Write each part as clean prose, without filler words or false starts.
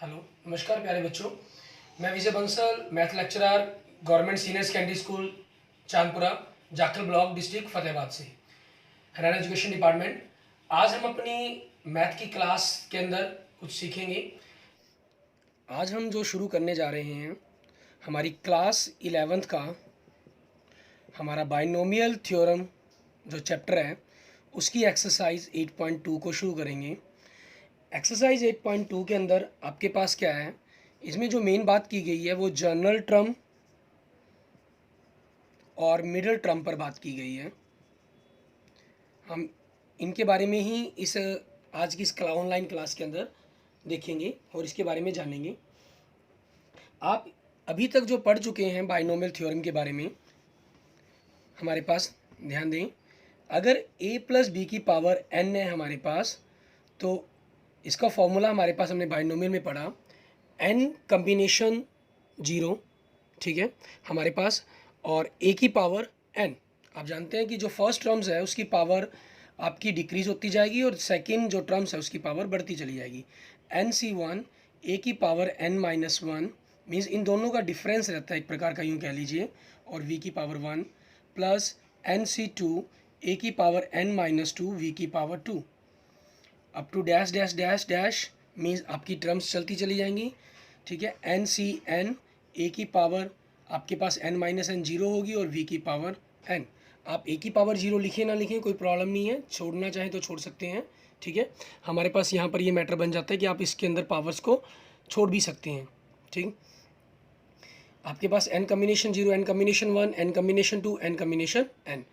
Hello, नमस्कार प्यारे बच्चों। मैं Vijay Bansal, math lecturer, government senior secondary school Chandpura, Jakhal block, district Fatehabad से, हरियाणा एजुकेशन डिपार्टमेंट। आज हम अपनी मैथ की क्लास के अंदर कुछ सीखेंगे। आज हम जो शुरू करने जा रहे हैं, हमारी क्लास 11th का हमारा बाइनोमियल थ्योरम जो चैप्टर है उसकी एक्सरसाइज 8.2 को शुरू करेंगे। एक्सरसाइज 8.2 के अंदर आपके पास क्या है, इसमें जो मेन बात की गई है वो जनरल टर्म और मिडल टर्म पर बात की गई है। हम इनके बारे में ही इस आज की इस ऑनलाइन क्लास के अंदर देखेंगे और इसके बारे में जानेंगे। आप अभी तक जो पढ़ चुके हैं बाइनोमियल थ्योरम के बारे में, हमारे पास ध्यान दें, अगर a प्लस बी की पावर n है हमारे पास, तो इसका फॉर्मूला हमारे पास हमने बाइनोमियल में पढ़ा, n कम्बिनेशन 0, ठीक है हमारे पास, और a की पावर n। आप जानते हैं कि जो फर्स्ट टर्म्स है उसकी पावर आपकी डिक्रीज होती जाएगी और सेकंड जो टर्म्स है उसकी पावर बढ़ती चली जाएगी। nc1 a की power n minus one means in दोनों का डिफरेंस रहता है एक प्रकार का, यूँ कह लीजिए, और v की पावर 1 प्लस nc2 a की power n minus two v की power 2 up to dash dash dash dash means आपकी टर्म्स चलती चली जाएंगी, ठीक है। nCn a की पावर आपके पास n माइनस एन जीरो होगी और v की पावर n। आप a की पावर जीरो लिखें ना लिखें कोई प्रॉब्लम नहीं है, छोड़ना चाहें तो छोड़ सकते हैं, ठीक है। हमारे पास यहाँ पर ये मैटर बन जाता है कि आप इसके अंदर पावर्स को छोड़ भी सकते हैं, ठीक। आपके पास n combination 0, n combination 1, n combination 2, n combination n।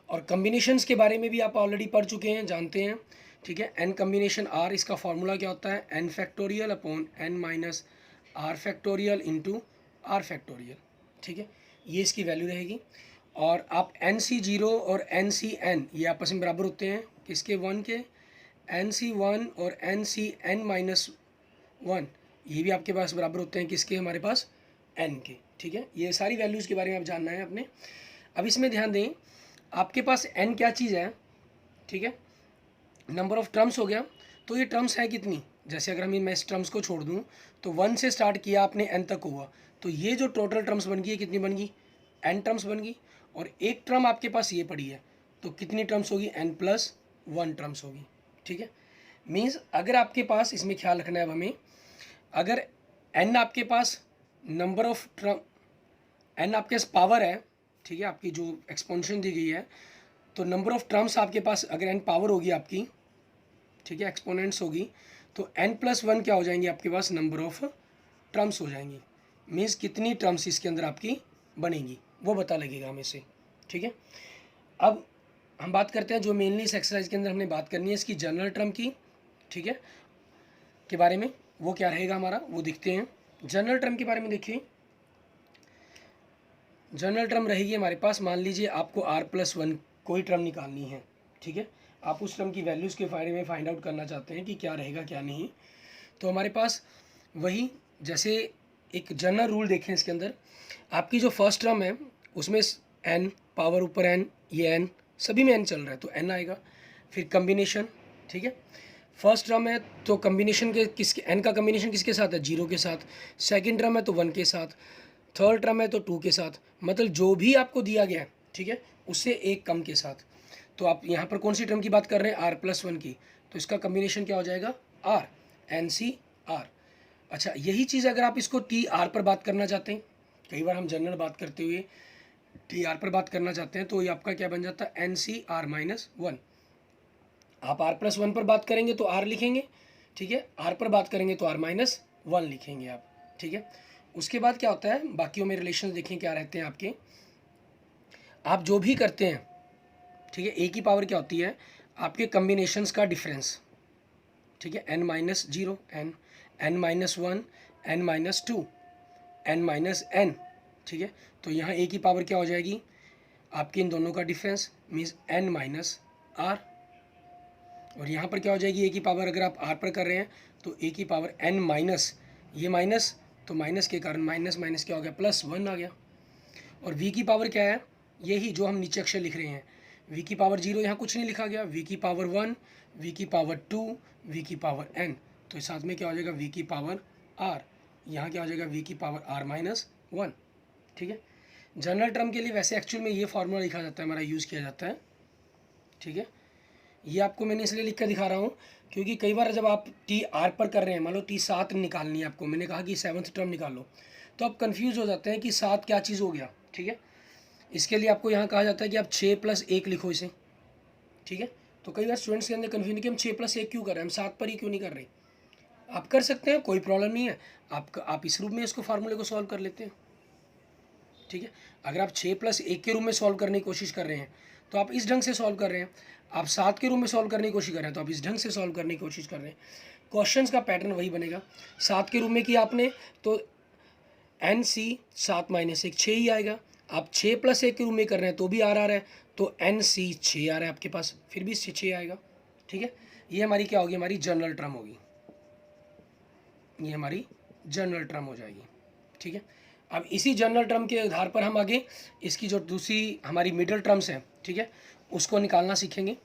और कम्बिनेशंस के बारे में भी आप ऑलरेडी पढ़ चुके हैं, जानते हैं, ठीक है। n कम्बिनेशन r, इसका फॉर्मूला क्या होता है, n factorial upon n minus r factorial into r factorial, ठीक है, ये इसकी वैल्यू रहेगी। और आप nc0 और ncn ये आपस में बराबर होते हैं किसके, 1 के। nc1 और ncn माइनस 1 ये भी आपके पास बराबर होते हैं किसके, हमारे पास n के, ठीक है। ये सारी वैल्यूज़ के बारे में आप जानना है अपने। अब इसमें ध्यान दें, आपके पास n क्या चीज़ है, ठीक है, नंबर ऑफ टर्म्स हो गया। तो ये टर्म्स है कितनी, जैसे अगर मैं इस टर्म्स को छोड़ दूँ तो 1 से स्टार्ट किया आपने n तक हुआ, तो ये जो टोटल टर्म्स बन गई कितनी बन गई, n टर्म्स बन गई। और एक टर्म आपके पास ये पड़ी है तो कितनी टर्म्स होगी, n प्लस 1 टर्म्स होगी, ठीक है। मीन्स अगर आपके पास, इसमें ख्याल रखना है अब हमें, अगर n आपके पास नंबर ऑफ टर्म, n आपके पास पावर है, ठीक है, आपकी जो एक्सपोनेंशियल दी गई है, तो नंबर ऑफ टर्म्स आपके पास अगर n पावर होगी आपकी, ठीक है, एक्सपोनेंट्स होगी, तो n प्लस 1 क्या हो जाएंगी आपके पास, नंबर ऑफ टर्म्स हो जाएंगी। मीन्स कितनी टर्म्स इसके अंदर आपकी बनेंगी वो पता लगेगा हमें से, ठीक है। अब हम बात करते हैं जो मेनली इस एक्सरसाइज के अंदर हमने बात करनी है इसकी जनरल टर्म की, ठीक है, के बारे में। वो क्या रहेगा हमारा, वो दिखते हैं। जनरल टर्म के बारे में देखिए, जनरल टर्म रहेगी हमारे पास, मान लीजिए आपको r प्लस 1 कोई टर्म निकालनी है, ठीक है, आप उस टर्म की वैल्यूज़ के बारे में फाइंड आउट करना चाहते हैं कि क्या रहेगा क्या नहीं, तो हमारे पास वही, जैसे एक जनरल रूल देखें इसके अंदर, आपकी जो फर्स्ट टर्म है उसमें n पावर ऊपर n, ये n सभी में n चल रहा है तो n आएगा। फिर कम्बिनेशन, ठीक है, फर्स्ट टर्म है तो कम्बिनेशन के किसके, n का कम्बिनेशन किसके साथ है, 0 के साथ। सेकंड टर्म है तो 1 के साथ। थर्ड टर्म है तो 2 के साथ। मतलब जो भी आपको दिया गया है, ठीक है, उससे एक कम के साथ। तो आप यहाँ पर कौन सी टर्म की बात कर रहे हैं, r प्लस 1 की, तो इसका कम्बिनेशन क्या हो जाएगा, r, NCR। अच्छा, यही चीज़ अगर आप इसको TR पर बात करना चाहते हैं, कई बार हम जनरल बात करते हुए TR पर बात करना चाहते हैं, तो ये आपका क्या बन जाता है, NCR माइनस 1। आप r प्लस 1 पर बात करेंगे तो r लिखेंगे, ठीक है, r पर बात करेंगे तो r माइनस 1 लिखेंगे आप, ठीक है। उसके बाद क्या होता है, बाकियों में रिलेशन देखें क्या रहते हैं आपके, आप जो भी करते हैं, ठीक है, a की पावर क्या होती है, आपके कम्बिनेशंस का डिफरेंस, ठीक है, n minus 0, n minus 1, n minus 2, n minus n, ठीक है। तो यहाँ a की पावर क्या हो जाएगी, आपके इन दोनों का difference means n minus r। और यहाँ पर क्या हो जाएगी, a की पावर अगर आप r पर कर रहे हैं तो a की पावर n माइनस, ये माइनस तो माइनस के कारण माइनस माइनस क्या हो गया, प्लस 1 आ गया। और v की पावर क्या है, यही जो हम नीचे अक्षर लिख रहे हैं, v की पावर 0 यहाँ कुछ नहीं लिखा गया, v की पावर 1, v की पावर 2, v की पावर n, तो साथ में क्या हो जाएगा, v की पावर आर, यहाँ क्या हो जाएगा वी की पावर आर माइनस 1। ठीक है, जनरल टर्म के लिए वैसे एक्चुअल में ये फार्मूला लिखा जाता है, हमारा यूज़ किया जाता है। ठीक है, ये आपको मैंने इसलिए लिख कर दिखा रहा हूँ क्योंकि कई बार जब आप टी आर पर कर रहे हैं, मान लो टी 7 निकालनी है आपको, मैंने कहा कि 7th टर्म निकाल लो, तो आप कंफ्यूज हो जाते हैं कि 7 क्या चीज़ हो गया। ठीक है, इसके लिए आपको यहाँ कहा जाता है कि आप 6+1 लिखो इसे। ठीक है, तो कई बार स्टूडेंट्स के अंदर कन्फ्यूजन कि हम 6+1 क्यों कर रहे हैं, हम 7 पर ही क्यों नहीं कर रहे। आप कर सकते हैं, कोई प्रॉब्लम नहीं है, आप इस रूप में इसको फार्मूले को सॉल्व कर लेते हैं। ठीक है, अगर आप 6+1 के रूप में सॉल्व करने की कोशिश कर रहे हैं तो आप इस ढंग से सॉल्व कर रहे हैं, आप 7 के रूप में सॉल्व करने की कोशिश कर रहे हैं तो आप इस ढंग से सॉल्व करने की कोशिश कर रहे हैं। क्वेश्चंस का पैटर्न वही बनेगा। 7 के रूप में किया आपने तो एन सी 7-1 6 ही आएगा। आप 6+1 के रूप में कर रहे हैं तो भी आर आ रहा है, तो एन सी 6 आ रहा है आपके पास, फिर भी 6 आएगा। ठीक है, ये हमारी क्या होगी, हमारी जनरल टर्म होगी, ये हमारी जनरल टर्म हो जाएगी। ठीक है, अब इसी जनरल टर्म के आधार पर हम आगे इसकी जो दूसरी हमारी मिडल टर्म्स हैं, ठीक है, उसको निकालना सीखेंगे।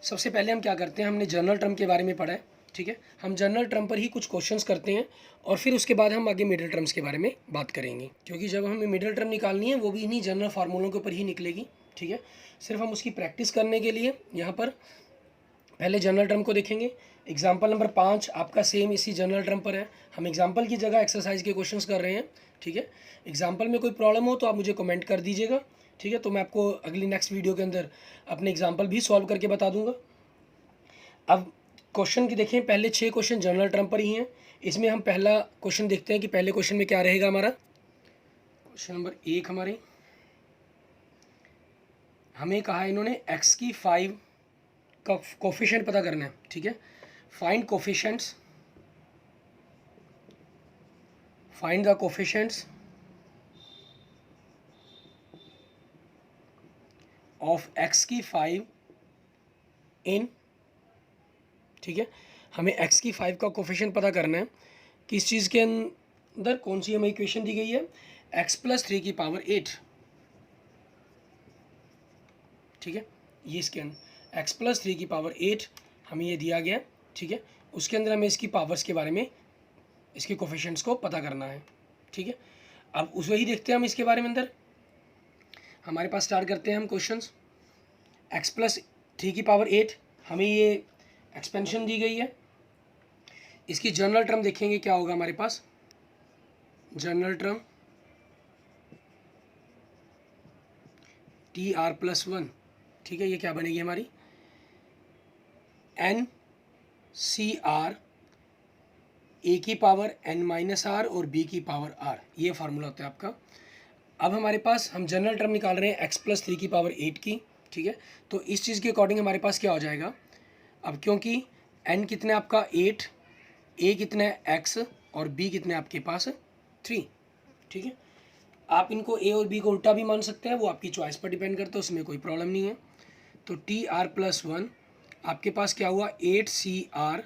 सबसे पहले हम क्या करते हैं, हमने जनरल टर्म के बारे में पढ़ा है। ठीक है, हम जनरल टर्म पर ही कुछ क्वेश्चंस करते हैं और फिर उसके बाद हम आगे मिडल टर्म्स के बारे में बात करेंगे, क्योंकि जब हमें मिडल टर्म निकालनी है वो भी इन्हीं जनरल फार्मूलों के ऊपर ही निकलेगी। ठीक है, सिर्फ हम उसकी प्रैक्टिस करने के लिए यहाँ पर पहले जनरल टर्म को देखेंगे। एग्जाम्पल नंबर 5 आपका सेम इसी जनरल टर्म पर है। हम एग्जाम्पल की जगह एक्सरसाइज के क्वेश्चंस कर रहे हैं। ठीक है, एग्जाम्पल में कोई प्रॉब्लम हो तो आप मुझे कमेंट कर दीजिएगा। ठीक है, तो मैं आपको अगली नेक्स्ट वीडियो के अंदर अपने एग्जाम्पल भी सॉल्व करके बता दूंगा। अब क्वेश्चन की देखें, पहले 6 क्वेश्चन जनरल टर्म पर ही हैं। इसमें हम पहला क्वेश्चन देखते हैं कि पहले क्वेश्चन में क्या रहेगा हमारा। क्वेश्चन नंबर 1 हमारे, हमें कहा इन्होंने x की 5 का कोफिशिएंट पता करना है। ठीक है, find coefficients, find the coefficients of x की 5 इन। ठीक है, हमें x की 5 का कोफिशिएंट पता करना है। किस चीज़ के अंदर, कौन सी हमें इक्वेशन दी गई है, x+3 की पावर 8। ठीक है, ये इसके अंदर x+3 की पावर 8 हमें ये दिया गया। ठीक है, उसके अंदर हमें इसकी पावर्स के बारे में, इसके कोफिशिएंट्स को पता करना है। ठीक है, अब उस वही देखते हैं हम इसके बारे में। अंदर हमारे पास स्टार्ट करते हैं हम क्वेश्चंस। x+3 की पावर 8 हमें ये एक्सपेंशन दी गई है। इसकी जनरल टर्म देखेंगे क्या होगा हमारे पास, जनरल टर्म TR+1। ठीक है, ये क्या बनेगी हमारी, NCR A की पावर N-R और B की पावर R, ये फार्मूला होता है आपका। अब हमारे पास हम जनरल टर्म निकाल रहे हैं x+3 की पावर 8 की। ठीक है, तो इस चीज़ के अकॉर्डिंग हमारे पास क्या हो जाएगा, अब क्योंकि n कितना है आपका 8, a कितना है x और b कितना है आपके पास 3। ठीक है, आप इनको a और b को उल्टा भी मान सकते हैं, वो आपकी चॉइस पर डिपेंड करता है, उसमें कोई प्रॉब्लम नहीं है। तो TR+1 आपके पास क्या हुआ, 8CR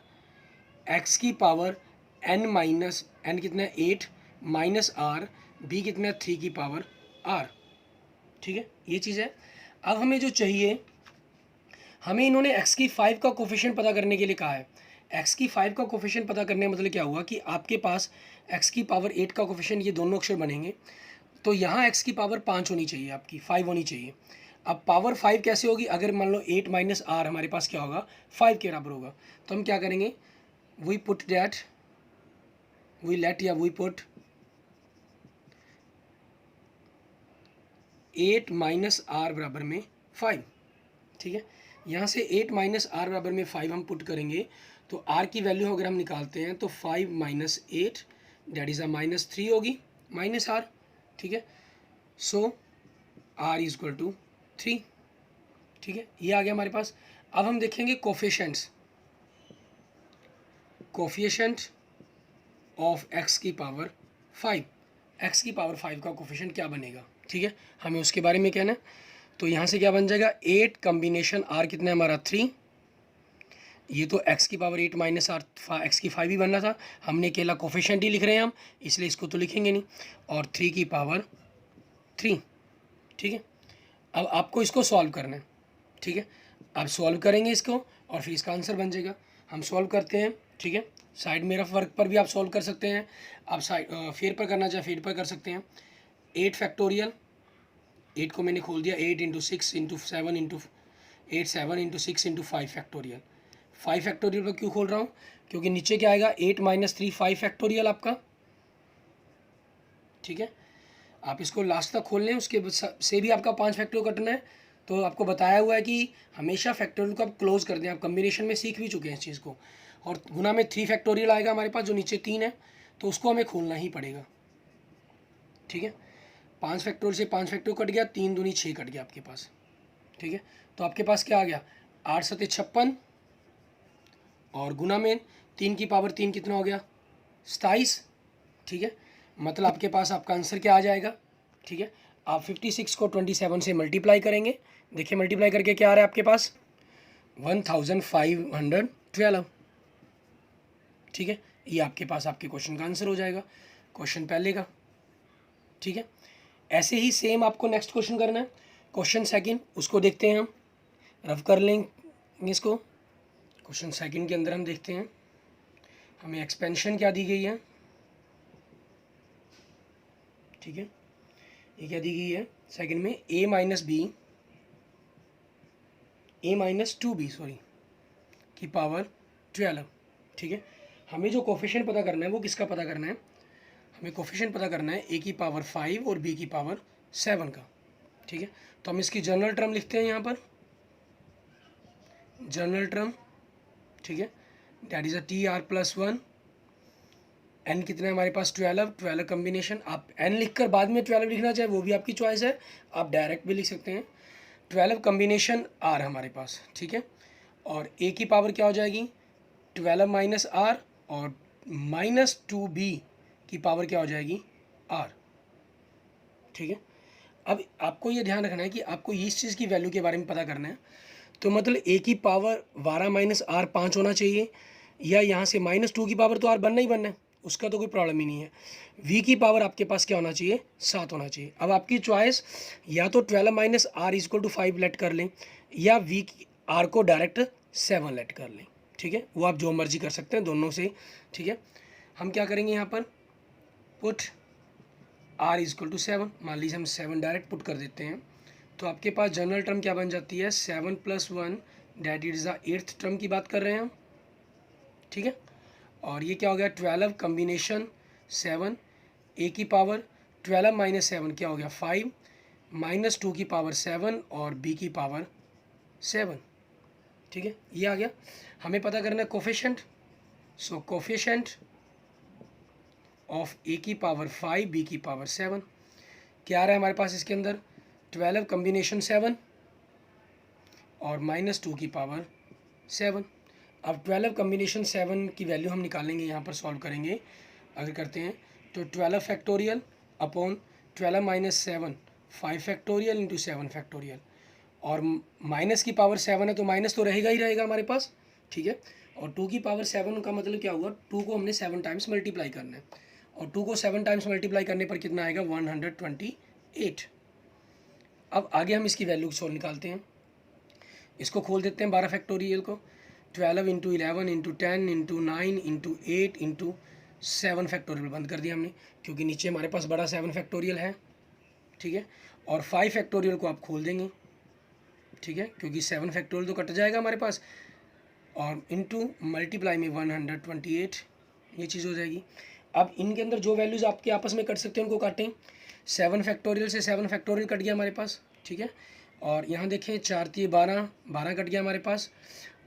x की पावर n कितना है 8 माइनस r, b कितना है 3 की पावर r। ठीक है, ये चीज़ है। अब हमें जो चाहिए, हमें इन्होंने x की 5 का कोफिशिएंट पता करने के लिए कहा है। x की 5 का कोफिशिएंट पता करने का मतलब क्या हुआ कि आपके पास x की पावर 8 का कोफिशिएंट, ये दोनों अक्षर बनेंगे, तो यहाँ x की पावर 5 होनी चाहिए, आपकी 5 होनी चाहिए। अब पावर 5 कैसे होगी, अगर मान लो 8 माइनस r हमारे पास क्या होगा, 5 के बराबर होगा, तो हम क्या करेंगे, we put that, we let या वी पुट 8 माइनस r बराबर में 5। ठीक है, यहाँ से 8 माइनस r बराबर में 5 हम पुट करेंगे, तो r की वैल्यू अगर हम निकालते हैं तो 5 माइनस 8 दैट इज़ -3 होगी, माइनस r। ठीक है, सो r इज इक्वल टू 3। ठीक है, ये आ गया हमारे पास। अब हम देखेंगे कोफिशिएंट्स, कोफिशिएंट ऑफ x की पावर 5, x की पावर 5 का कोफिशिएंट क्या बनेगा। ठीक है, हमें उसके बारे में कहना है। तो यहाँ से क्या बन जाएगा, 8 कॉम्बिनेशन r कितना है हमारा 3, ये तो x की पावर 8 माइनस r, x की 5 ही बनना था, हमने अकेला कोफिशिएंट ही लिख रहे हैं हम, इसलिए इसको तो लिखेंगे नहीं, और 3 की पावर 3। ठीक है, अब आपको इसको सॉल्व करना है। ठीक है, आप सॉल्व करेंगे इसको और फिर इसका आंसर बन जाएगा। हम सॉल्व करते हैं। ठीक है, साइड में रफ वर्क पर भी आप सॉल्व कर सकते हैं, आप साइड फेर पर करना चाहे फेर पर कर सकते हैं। 8 फैक्टोरियल, 8 को मैंने खोल दिया, 8 into 6 into 7 into 8 7 into 6 into 5 factorial. 5 factorial पर क्यों खोल रहा हूँ, क्योंकि नीचे क्या आएगा 8 माइनस 3 5 फैक्टोरियल आपका, ठीक है। आप इसको लास्ट तक खोल लें, उसके से भी आपका 5 फैक्टोरियल कटना है। तो आपको बताया हुआ है कि हमेशा फैक्टोरियल को आप क्लोज कर दें, आप कम्बिनेशन में सीख भी चुके हैं इस चीज़ को। और गुना में 3 फैक्टोरियल आएगा हमारे पास, जो नीचे 3 है, तो उसको हमें खोलना ही पड़ेगा, ठीक है। 5 फैक्टोरियल से 5 फैक्टोरियल कट गया, 3 दूनी 6 कट गया आपके पास, ठीक है। तो आपके पास क्या आ गया 8 सत्ते 56, और गुना में 3 की पावर 3 कितना हो गया 27, ठीक है। मतलब आपके पास आपका आंसर क्या आ जाएगा, ठीक है। आप 56 को 27 से मल्टीप्लाई करेंगे, देखिए मल्टीप्लाई करके क्या आ रहा है आपके पास 1512, ठीक है। ये आपके पास आपके क्वेश्चन का आंसर हो जाएगा, क्वेश्चन पहले का, ठीक है। ऐसे ही सेम आपको नेक्स्ट क्वेश्चन करना है, क्वेश्चन सेकंड, उसको देखते हैं हम, रफ कर लेंगे इसको। क्वेश्चन सेकंड के अंदर हम देखते हैं हमें एक्सपेंशन क्या दी गई है, ठीक है। ये क्या दी गई है सेकंड में, a minus B, a minus 2b sorry की पावर 12, ठीक है। हमें जो कोफिशिएंट पता करना है वो किसका पता करना है, हमें कोफिशिएंट पता करना है a की पावर 5 और b की पावर 7 का, ठीक है। तो हम इसकी जनरल टर्म लिखते हैं यहाँ पर, जनरल टर्म, ठीक है, that is a T R plus 1, N कितना है हमारे पास 12 कम्बिनेशन, आप एन लिखकर बाद में 12 लिखना चाहे वो भी आपकी चॉइस है, आप डायरेक्ट भी लिख सकते हैं। 12 कम्बिनेशन आर हमारे पास, ठीक है। और ए की पावर क्या हो जाएगी 12 माइनस आर, और माइनस 2b की पावर क्या हो जाएगी आर, ठीक है। अब आपको ये ध्यान रखना है कि आपको इस चीज़ की वैल्यू के बारे में पता करना है। तो मतलब ए की पावर 12 माइनस आर 5 होना चाहिए, या यहाँ से माइनस 2 की पावर तो आर बनना ही बनना है, उसका तो कोई प्रॉब्लम ही नहीं है। वी की पावर आपके पास क्या होना चाहिए 7 होना चाहिए। अब आपकी चॉइस, या तो 12 minus R equal to 5 let कर लें, या वी की आर को डायरेक्ट 7 लेट कर लें, ठीक है। वो आप जो मर्जी कर सकते हैं दोनों से, ठीक है। हम क्या करेंगे यहाँ पर, पुट आर इजक्वल टू 7, मान लीजिए हम 7 डायरेक्ट पुट कर देते हैं, तो आपके पास जनरल टर्म क्या बन जाती है 7 plus 1, that is the 8th term की बात कर रहे हैं हम, ठीक है। और ये क्या हो गया 12 कम्बिनेशन 7, ए की पावर 12 माइनस 7 क्या हो गया 5, माइनस 2 की पावर 7, और बी की पावर 7, ठीक है। ये आ गया। हमें पता करना है कोफिशिएंट, सो कोफिशिएंट ऑफ ए की पावर 5 बी की पावर 7 क्या आ रहा है हमारे पास इसके अंदर 12 कम्बिनेशन 7 और माइनस 2 की पावर 7। अब 12 कम्बिनेशन 7 की वैल्यू हम निकालेंगे, यहाँ पर सॉल्व करेंगे अगर करते हैं तो 12 factorial upon 12 minus 7 5 factorial into 7 factorial, और माइनस की पावर 7 है तो माइनस तो रहेगा ही रहेगा हमारे पास, ठीक है। और 2 की पावर 7 का मतलब क्या हुआ 2 को हमने 7 टाइम्स मल्टीप्लाई करना है, और 2 को 7 टाइम्स मल्टीप्लाई करने पर कितना आएगा 128। अब आगे हम इसकी वैल्यू सॉल्व निकालते हैं, इसको खोल देते हैं 12 फैक्टोरियल को, 12 into 11 into 10 into 9 into 8 into 7 factorial बंद कर दिया हमने, क्योंकि नीचे हमारे पास बड़ा 7 फैक्टोरियल है, ठीक है। और 5 फैक्टोरियल को आप खोल देंगे, ठीक है, क्योंकि 7 फैक्टोरियल तो कट जाएगा हमारे पास, और इंटू मल्टीप्लाई में 128 ये चीज़ हो जाएगी। अब इनके अंदर जो वैल्यूज़ आपके आपस में कट सकते हैं उनको काटें, 7 फैक्टोरियल से 7 फैक्टोरियल कट गया हमारे पास, ठीक है। और यहाँ देखें 4 3 12 12 कट गया हमारे पास,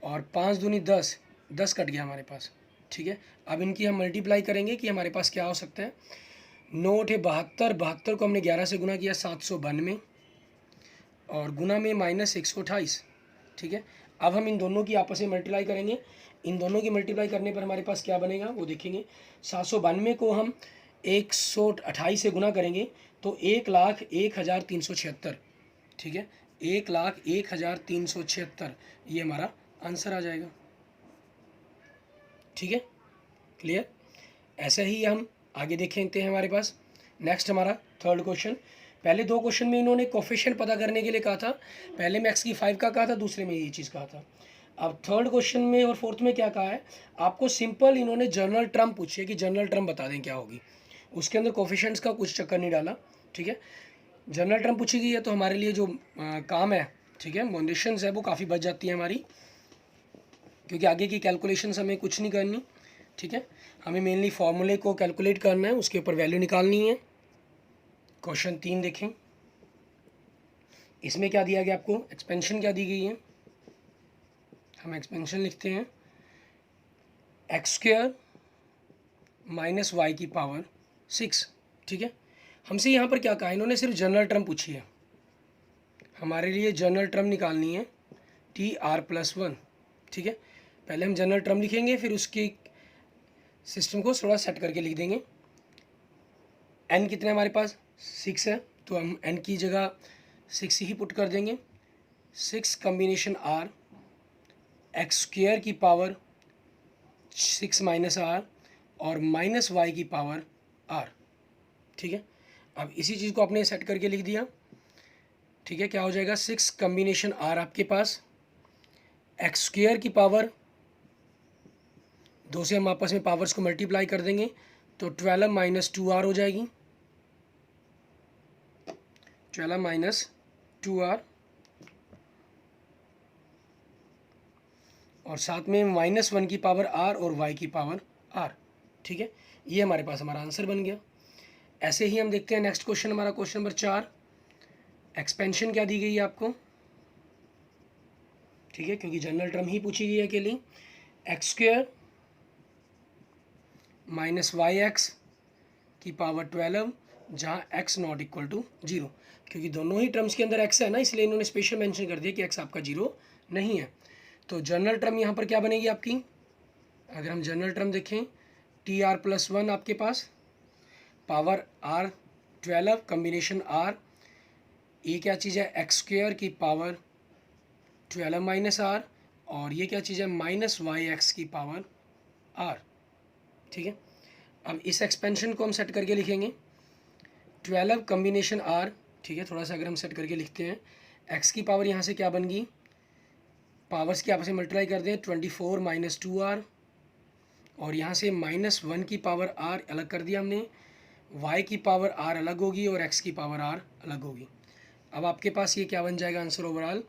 और 5 दूनी 10 10 कट गया हमारे पास, ठीक है। अब इनकी हम मल्टीप्लाई करेंगे कि हमारे पास क्या हो सकता है, 9 8 72, 72 को हमने 11 से गुना किया 792, और गुना में माइनस 128, ठीक है। अब हम इन दोनों की आपस में मल्टीप्लाई करेंगे, इन दोनों की मल्टीप्लाई करने पर हमारे पास क्या बनेगा वो देखेंगे। 792 को हम 128 से गुना करेंगे तो 1,01,376, ठीक है, 1,01,376 ये हमारा आंसर आ जाएगा, ठीक है, क्लियर। ऐसे ही हम आगे देखते हैं हमारे पास नेक्स्ट हमारा थर्ड क्वेश्चन। पहले दो क्वेश्चन में इन्होंने कोफिशिएंट पता करने के लिए कहा था, पहले में x की 5 का कहा था, दूसरे में ये चीज़ कहा था। अब थर्ड क्वेश्चन में और फोर्थ में क्या कहा है, आपको सिंपल इन्होंने जनरल टर्म पूछी है कि जनरल टर्म बता दें क्या होगी, उसके अंदर कोफिशिएंट्स का कुछ चक्कर नहीं डाला, ठीक है। जनरल टर्म पूछी गई है तो हमारे लिए जो काम है, ठीक है, मोनेशंस है वो काफ़ी बच जाती है हमारी, क्योंकि आगे की कैलकुलेशंस हमें कुछ नहीं करनी, ठीक है। हमें मेनली फॉर्मूले को कैलकुलेट करना है, उसके ऊपर वैल्यू निकालनी है। क्वेश्चन 3 देखें, इसमें क्या दिया गया आपको, एक्सपेंशन क्या दी गई है, हम एक्सपेंशन लिखते हैं x² माइनस वाई की पावर 6, ठीक है। हमसे यहाँ पर क्या कहा, इन्होंने सिर्फ जनरल टर्म पूछी है, हमारे लिए जनरल टर्म निकालनी है TR+1, ठीक है। पहले हम जनरल टर्म लिखेंगे, फिर उसकी सिस्टम को थोड़ा सेट करके लिख देंगे। n कितने हमारे पास 6 है, तो हम n की जगह 6 ही पुट कर देंगे। 6 कॉम्बिनेशन r, x² की पावर 6 माइनस r और माइनस वाई की पावर r, ठीक है। अब इसी चीज़ को आपने सेट करके लिख दिया, ठीक है। क्या हो जाएगा, 6 कॉम्बिनेशन r आपके पास, x² की पावर, दो से हम आपस में पावर्स को मल्टीप्लाई कर देंगे तो 12 माइनस 2r हो जाएगी, 12 माइनस 2r, और साथ में -1 की पावर r और y की पावर r, ठीक है। ये हमारे पास हमारा आंसर बन गया। ऐसे ही हम देखते हैं नेक्स्ट क्वेश्चन, हमारा क्वेश्चन नंबर 4। एक्सपेंशन क्या दी गई है आपको, ठीक है, क्योंकि जनरल टर्म ही पूछी गई है अकेली। x² माइनस YX की पावर 12, जहाँ x नॉट इक्वल टू 0, क्योंकि दोनों ही टर्म्स के अंदर x है ना, इसलिए इन्होंने स्पेशल मेंशन कर दिया कि x आपका 0 नहीं है। तो जनरल टर्म यहाँ पर क्या बनेगी आपकी, अगर हम जनरल टर्म देखें, TR+1 आपके पास, पावर R 12 कॉम्बिनेशन R, ये क्या चीज़ है, x² की पावर 12 माइनस R, और ये क्या चीज़ है, माइनस YX की पावर R, ठीक है। अब इस एक्सपेंशन को हम सेट करके लिखेंगे, 12 कॉम्बिनेशन R, ठीक है। थोड़ा सा अगर हम सेट करके लिखते हैं, x की पावर यहाँ से क्या बन गई, पावर्स की आपस में मल्टीप्लाई कर दें, 24 माइनस 2r, और यहाँ से -1 की पावर r अलग कर दिया हमने, y की पावर r अलग होगी और x की पावर r अलग होगी। अब आपके पास ये क्या बन जाएगा आंसर ओवरऑल,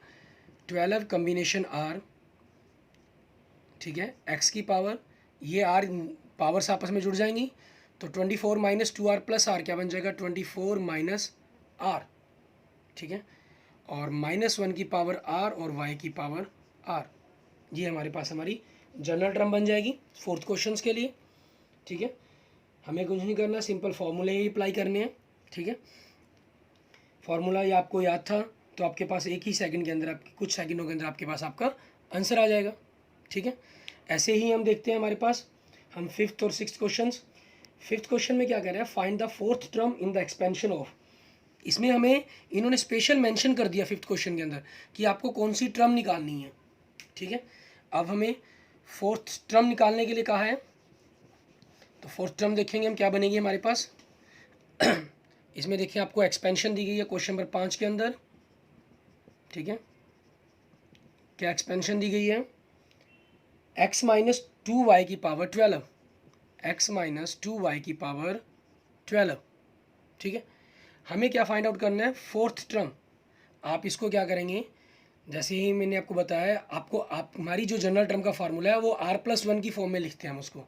12 कॉम्बिनेशन r, ठीक है, x की पावर, ये r पावर्स आपस में जुड़ जाएंगी तो 24 माइनस 2r प्लस r क्या बन जाएगा, 24 माइनस r, ठीक है, और -1 की पावर r और y की पावर r, ये हमारे पास हमारी जनरल टर्म बन जाएगी फोर्थ क्वेश्चंस के लिए, ठीक है। हमें कुछ नहीं करना, सिंपल फार्मूले ही अप्लाई करने हैं, ठीक है। फार्मूला ये आपको याद था तो आपके पास एक ही सेकंड के अंदर, आपके कुछ सेकंडों के अंदर आपके पास आपका आंसर आ जाएगा, ठीक है। ऐसे ही हम देखते हैं हमारे पास, हम फिफ्थ और सिक्स्थ क्वेश्चंस। फिफ्थ क्वेश्चन में क्या कह रहा है, find the fourth term in the expansion of, इसमें हमें इन्होंने स्पेशल मेंशन कर दिया फिफ्थ क्वेश्चन के अंदर कि आपको कौन सी टर्म निकालनी है, ठीक है। अब हमें फोर्थ टर्म निकालने के लिए कहा है, तो फोर्थ टर्म देखेंगे हम क्या बनेगी हमारे पास। इसमें देखिए आपको एक्सपेंशन दी गई है क्वेश्चन नंबर 5 के अंदर, ठीक है। क्या एक्सपेंशन दी गई है, x माइनस 2y की पावर 12, x माइनस 2y की पावर 12, ठीक है। हमें क्या फाइंड आउट करना है, फोर्थ टर्म। आप इसको क्या करेंगे, जैसे ही मैंने आपको बताया, आपको आप हमारी जो जनरल टर्म का फार्मूला है वो r+1 की फॉर्म में लिखते हैं हम उसको,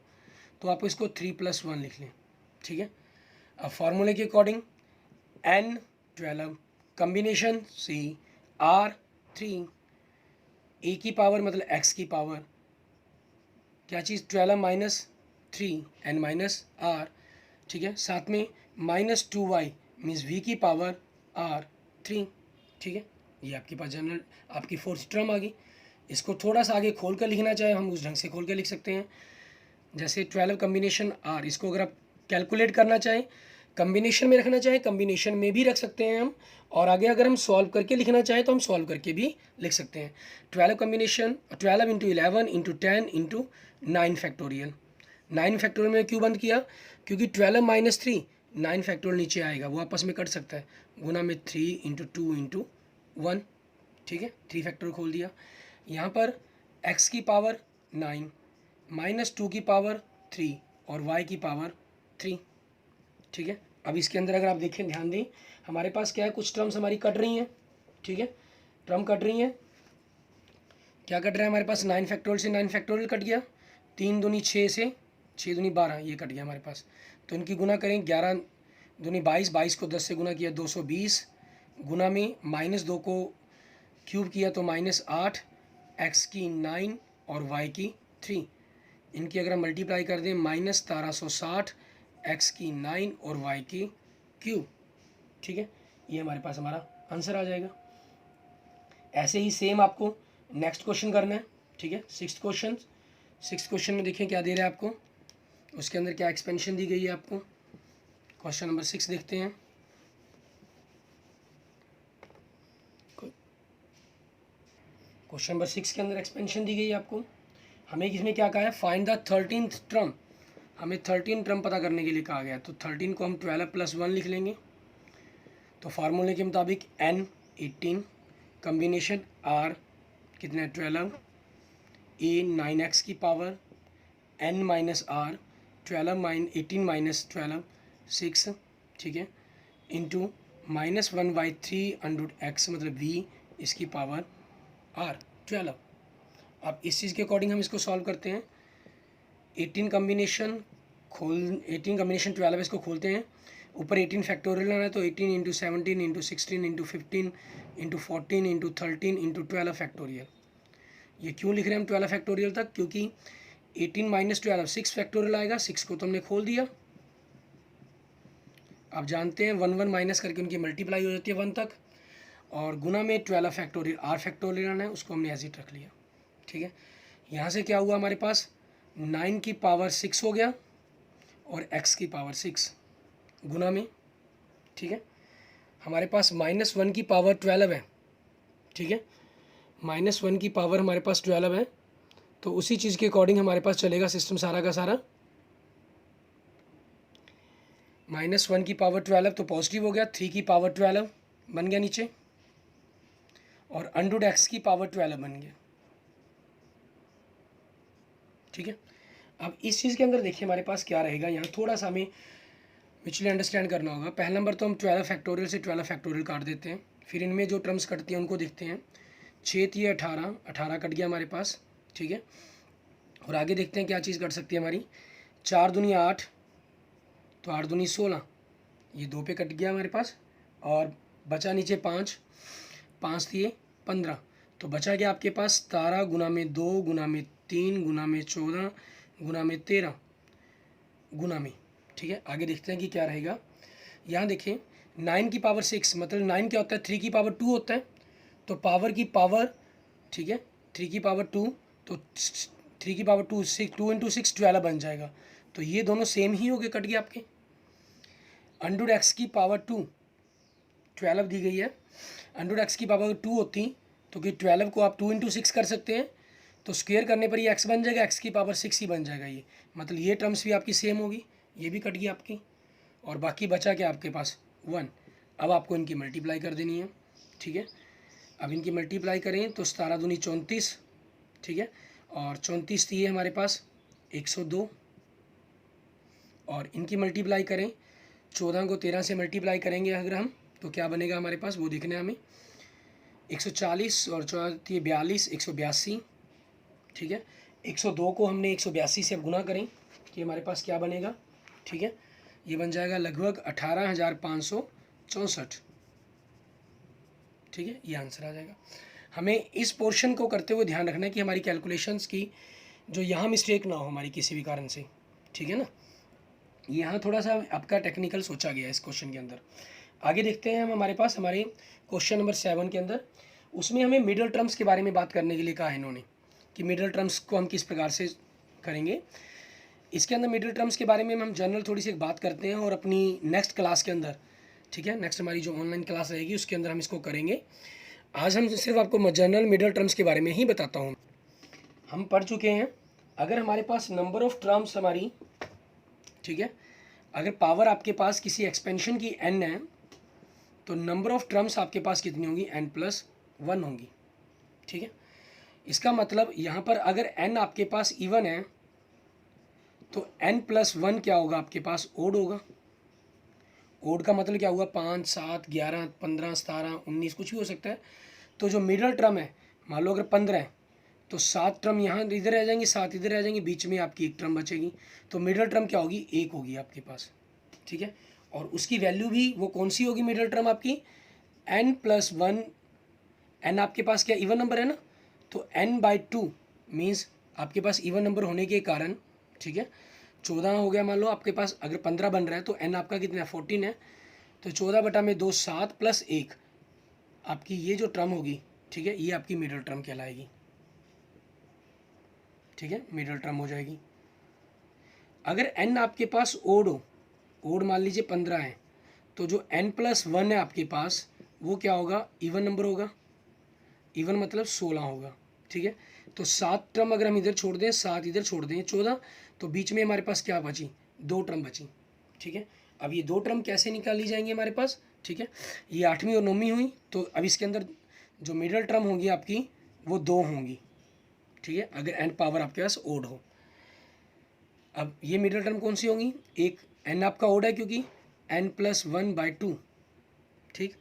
तो आप इसको 3+1 लिख लें, ठीक है। अब फार्मूले के according n 12 combination C r 3, a की पावर मतलब x की पावर क्या चीज़ 12 माइनस 3 n माइनस r, ठीक है, साथ में -2y मीन्स v की पावर r 3, ठीक है। ये आपके पास जनरल आपकी फोर्थ टर्म आ गई। इसको थोड़ा सा आगे खोल कर लिखना चाहे हम उस ढंग से खोल कर लिख सकते हैं, जैसे 12 कॉम्बिनेशन r, इसको अगर आप कैलकुलेट करना चाहें, कॉम्बिनेशन में रखना चाहें कॉम्बिनेशन में भी रख सकते हैं हम, और आगे अगर हम सॉल्व करके लिखना चाहें तो हम सॉल्व करके भी लिख सकते हैं। 12 combination 12 into 11 into 10 into 9 factorial. 9 factorial में क्यों बंद किया, क्योंकि 12 माइनस 3 9 फैक्टोरियल नीचे आएगा, वो आपस में कट सकता है, गुना में 3 इंटू 2 इंटू 1, ठीक है। 3 फैक्टोरियल खोल दिया। यहाँ पर x की पावर 9 माइनस 2 की पावर 3 और y की पावर 3। ठीक है, अब इसके अंदर अगर आप देखें, ध्यान दें, हमारे पास क्या है, कुछ टर्म्स हमारी कट रही हैं। ठीक है, टर्म कट रही हैं, क्या कट रहा है हमारे पास, 9 फैक्टोरियल से 9 फैक्टोरियल कट गया, 3 दूनी 6 से 6 दूनी 12, ये कट गया हमारे पास। तो इनकी गुना करें, 11 दूनी 22, 22 को 10 से गुना किया 220, गुना में -2 को क्यूब किया तो -8, x की 9 और y की 3। इनकी अगर हम मल्टीप्लाई कर दें, -1360, x की 9 और y की क्यूब। ठीक है, ये हमारे पास हमारा आंसर आ जाएगा। ऐसे ही सेम आपको नेक्स्ट क्वेश्चन करना है। ठीक है, सिक्स्थ क्वेश्चन में देखिए क्या दे रहा है आपको, उसके अंदर क्या एक्सपेंशन दी गई है आपको। क्वेश्चन नंबर 6 देखते हैं। क्वेश्चन नंबर 6 के अंदर एक्सपेंशन दी गई है आपको। हमें इसमें क्या कहा है, फाइंड द 13th टर्म। हमें 13 टर्म पता करने के लिए कहा गया है। तो 13 को हम 12 + 1 लिख लेंगे। तो फार्मूले के मुताबिक n 18, कम्बिनेशन r कितना है 12, a 9x की power n minus r 18 minus 12 6। ठीक है, इंटू -1/3 मतलब v इसकी पावर r 12। अब इस चीज़ के अकॉर्डिंग हम इसको सॉल्व करते हैं। 18 कम्बिनेशन 12 इसको खोलते हैं, ऊपर 18 फैक्टोरियल लाना है, तो 18 × 17 × 16 × 15 × 14 × 13 × 12 फैक्टोरियल। ये क्यों लिख रहे हैं हम 12 फैक्टोरियल तक, क्योंकि 18 माइनस 12 6 फैक्टोरियल आएगा, 6 को तो हमने खोल दिया। आप जानते हैं 1 1 माइनस करके उनकी मल्टीप्लाई हो जाती है 1 तक, और गुना में 12 फैक्टोरियल r फैक्टोरियल आना है, उसको हमने एज इट रख लिया। ठीक है, यहाँ से क्या हुआ हमारे पास, 9 की पावर 6 हो गया और x की पावर 6 गुना में। ठीक है, हमारे पास -1 की पावर 12 है। ठीक है, -1 की पावर हमारे पास 12 है, तो उसी चीज़ के अकॉर्डिंग हमारे पास चलेगा सिस्टम सारा का सारा। -1 की पावर 12 तो पॉजिटिव हो गया, 3 की पावर 12 बन गया नीचे, और √x की पावर 12 बन गया। ठीक है, अब इस चीज़ के अंदर देखिए हमारे पास क्या रहेगा, यहाँ थोड़ा सा हमें म्यूचुअली अंडरस्टैंड करना होगा। पहला नंबर तो हम 12 फैक्टोरियल से 12 फैक्टोरियल काट देते हैं, फिर इनमें जो टर्म्स कटती हैं उनको देखते हैं। 6 थी 18, 18 कट गया हमारे पास। ठीक है, और आगे देखते हैं क्या चीज़ कट सकती है हमारी। 4 दूनी 8, तो 8 दूनी 16, ये 2 पे कट गया हमारे पास, और बचा नीचे 5, 5 दिए 15, तो बचा गया आपके पास 17 गुना में 2 गुना में 3 गुना में 14 गुना में 13 गुना में। ठीक है, आगे देखते हैं कि क्या रहेगा। यहाँ देखें 9 की पावर 6 मतलब 9 क्या होता है, 3 की पावर 2 होता है, तो पावर की पावर, ठीक है, 3 की पावर 2, तो 3 की पावर 2 6, 2 × 6 12 बन जाएगा। तो ये दोनों सेम ही हो गए, कट गए आपके। √x की पावर 2 12 दी गई है, √x की पावर 2 होती तो कि 12 को आप 2 × 6 कर सकते हैं, तो स्क्वायर करने पर ये x बन जाएगा, x की पावर 6 ही बन जाएगा। ये मतलब ये टर्म्स भी आपकी सेम होगी, ये भी कट गई आपकी, और बाकी बचा क्या आपके पास 1। अब आपको इनकी मल्टीप्लाई कर देनी है। ठीक है, अब इनकी मल्टीप्लाई करें तो 17 दूनी 34, ठीक है, और 34 थी ये हमारे पास 102, और इनकी मल्टीप्लाई करें 14 को 13 से मल्टीप्लाई करेंगे अगर हम, तो क्या बनेगा हमारे पास वो देखना है हमें। 140 और 14 42, 182। ठीक है, 102 को हमने 182 से अब गुना करें कि हमारे पास क्या बनेगा। ठीक है, ये बन जाएगा लगभग 18,564। ठीक है, ये आंसर आ जाएगा। हमें इस पोर्शन को करते हुए ध्यान रखना है कि हमारी कैलकुलेशंस की जो यहाँ मिस्टेक ना हो हमारी किसी भी कारण से। ठीक है ना, यहाँ थोड़ा सा आपका टेक्निकल सोचा गया है इस क्वेश्चन के अंदर। आगे देखते हैं हम, हमारे पास हमारे क्वेश्चन नंबर 7 के अंदर, उसमें हमें मिडल टर्म्स के बारे में बात करने के लिए कहा है इन्होंने कि मिडल टर्म्स को हम किस प्रकार से करेंगे। इसके अंदर मिडल टर्म्स के बारे में हम जनरल थोड़ी सी बात करते हैं, और अपनी नेक्स्ट क्लास के अंदर, ठीक है, नेक्स्ट हमारी जो ऑनलाइन क्लास रहेगी उसके अंदर हम इसको करेंगे। आज हम सिर्फ आपको जनरल मिडल टर्म्स के बारे में ही बताता हूँ। हम पढ़ चुके हैं, अगर हमारे पास नंबर ऑफ टर्म्स हमारी, ठीक है, अगर पावर आपके पास किसी एक्सपेंशन की n है, तो नंबर ऑफ टर्म्स आपके पास कितनी होंगी, n + 1 होंगी। ठीक है, इसका मतलब यहाँ पर अगर n आपके पास इवन है तो n+1 क्या होगा आपके पास, ओड होगा। ओड का मतलब क्या हुआ, 5, 7, 11, 15, 17, 19 कुछ भी हो सकता है। तो जो मिडल टर्म है, मान लो अगर 15 है तो 7 टर्म यहाँ इधर रह जाएंगी, 7 इधर रह जाएंगी, बीच में आपकी एक टर्म बचेगी। तो मिडल टर्म क्या होगी, 1 होगी आपके पास, ठीक है। और उसकी वैल्यू भी वो कौन सी होगी मिडल टर्म आपकी, n+1। n आपके पास क्या इवन नंबर है ना, तो n/2 मीन्स आपके पास इवन नंबर होने के कारण, ठीक है। 14 हो गया मान लो आपके पास, अगर 15 बन रहा है तो n आपका कितना है, 14 है। तो 14/2 7 + 1 आपकी ये जो टर्म होगी, ठीक है, ये आपकी मिडल टर्म कहलाएगी, ठीक है, मिडल टर्म हो जाएगी। अगर n आपके पास ओड हो, ओड मान लीजिए 15 है, तो जो n+1 है आपके पास वो क्या होगा, इवन नंबर होगा। इवन मतलब 16 होगा, ठीक है। तो 7 टर्म अगर हम इधर छोड़ दें, 7 इधर छोड़ दें, 14, तो बीच में हमारे पास क्या बची, 2 टर्म बची, ठीक है। अब ये 2 टर्म कैसे निकाली जाएंगी हमारे पास, ठीक है। ये 8वीं और 9वीं हुई, तो अब इसके अंदर जो मिडल टर्म होंगी आपकी वो 2 होंगी, ठीक है, अगर n पावर आपके पास ओड हो। अब ये मिडल टर्म कौन सी होंगी, एक n आपका ओड है क्योंकि n+1/2, ठीक,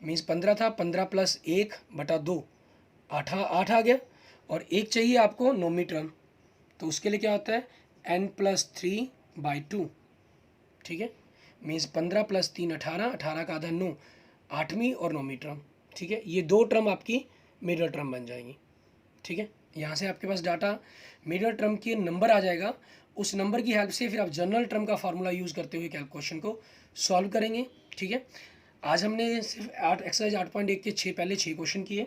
मीन्स 15 था, 15 + 1/2 8 आ गया। और एक चाहिए आपको नौवीं टर्म, तो उसके लिए क्या होता है n+3/2, ठीक है, मीन्स 15 + 3 18, 18 का आधा 9, 8वीं और 9वीं टर्म, ठीक है। ये 2 टर्म आपकी मिडल टर्म बन जाएंगी, ठीक है। यहाँ से आपके पास डाटा मिडल टर्म के नंबर आ जाएगा। उस नंबर की हेल्प से फिर आप जनरल टर्म का फार्मूला यूज़ करते हुए क्वेश्चन को सॉल्व करेंगे, ठीक है। आज हमने सिर्फ एक्सरसाइज 8.1 के 6 क्वेश्चन किए।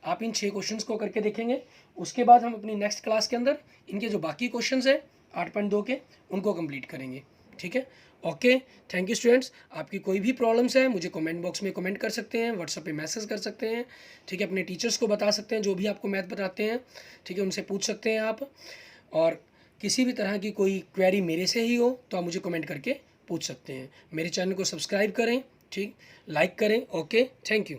आप इन 6 क्वेश्चंस को करके देखेंगे, उसके बाद हम अपनी नेक्स्ट क्लास के अंदर इनके जो बाकी क्वेश्चंस हैं 8.2 के उनको कंप्लीट करेंगे, ठीक है। Okay, thank you students. आपकी कोई भी प्रॉब्लम्स है मुझे कमेंट बॉक्स में कमेंट कर सकते हैं, व्हाट्सएप पे मैसेज कर सकते हैं, ठीक है। अपने टीचर्स को बता सकते हैं जो भी आपको मैथ बताते हैं, ठीक है, उनसे पूछ सकते हैं आप। और किसी भी तरह की कोई क्वेरी मेरे से ही हो तो आप मुझे कमेंट करके पूछ सकते हैं। मेरे चैनल को सब्सक्राइब करें, ठीक, लाइक करें। Okay, thank you.